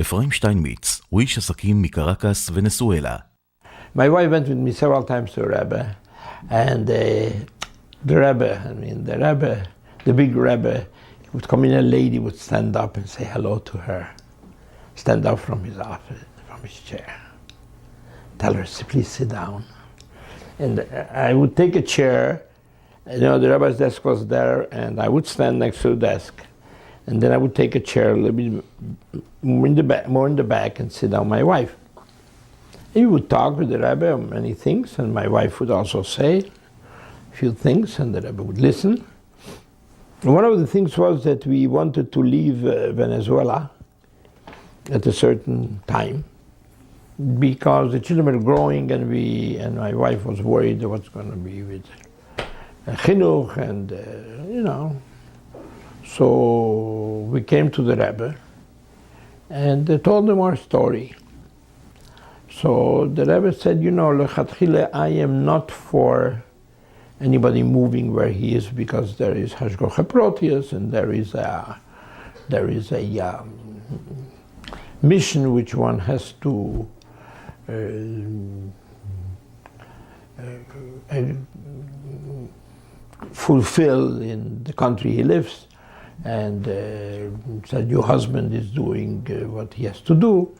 אפרים שטיינמיץ הוא איש עסקים מקרקס ונשואלה. My wife went with me several times to Rebbe, and the Rebbe, the big Rebbe, would come in, a lady would stand up and say hello to her. Stand up from his office, from his chair. Tell her, please sit down. And I would take a chair, the Rebbe's desk was there, and I would stand next to the desk. And then I would take a chair a little bit more in the back and sit down my wife. He would talk with the Rebbe on many things, and my wife would also say a few things, and the Rebbe would listen. And one of the things was that we wanted to leave Venezuela at a certain time, because the children were growing, and my wife was worried what's going to be with chinuch, and So we came to the Rebbe and told him our story. So the Rebbe said, lechatchile, I am not for anybody moving where he is, because there is hashgacha protius, and there is a mission which one has to fulfill in the country he lives. And said, your husband is doing what he has to do,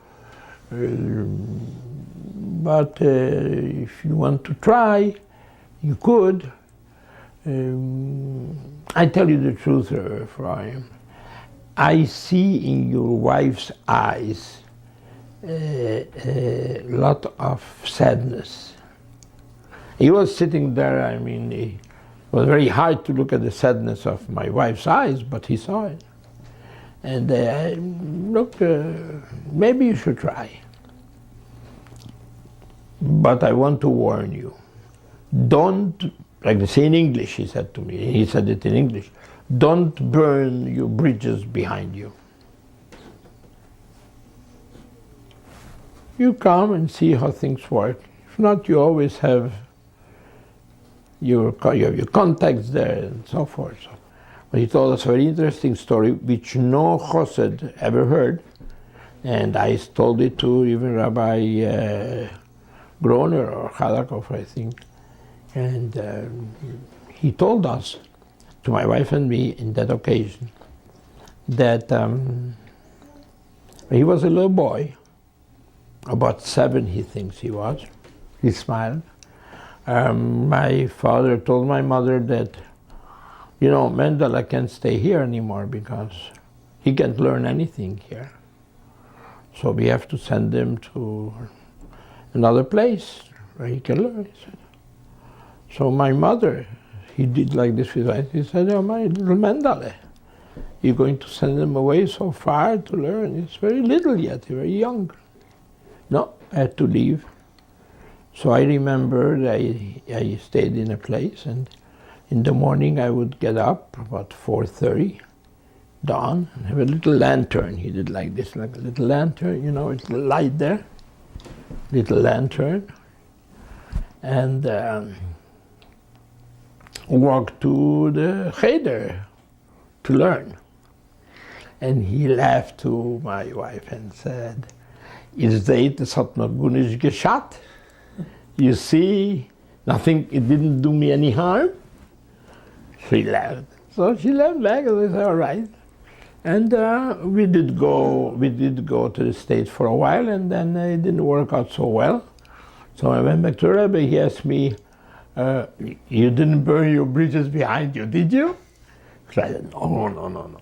but if you want to try, you could. I tell you the truth, Ephraim, I see in your wife's eyes a lot of sadness. He was sitting there, it was very hard to look at the sadness of my wife's eyes, but he saw it. And look, maybe you should try. But I want to warn you. Don't, like they say in English, he said to me, he said it in English, don't burn your bridges behind you. You come and see how things work. If not, you always have your contacts there and so forth. But he told us a very interesting story which no chosed ever heard, and I told it to even Rabbi Groner or Chadakov, I think, and he told us, to my wife and me in that occasion, that he was a little boy, about 7 he thinks he was. He smiled. My father told my mother that, Mendele can't stay here anymore because he can't learn anything here. So we have to send him to another place where he can learn. He said. So my mother, he did like this with me. He said, oh, my little Mendele, you're going to send him away so far to learn. He's very little yet, very young. No, I had to leave. So I remember I stayed in a place, and in the morning I would get up about 4:30, dawn, and have a little lantern. He did like this, like a little lantern, it's a light there, little lantern, and walk to the cheder to learn. And he laughed to my wife and said, "Is das hat noch gut nicht geschaut? You see, nothing, it didn't do me any harm." She laughed. So she laughed back, and I said, all right. And we did go to the States for a while, and then it didn't work out so well. So I went back to Rabbi. He asked me, you didn't burn your bridges behind you, did you? So I said, no.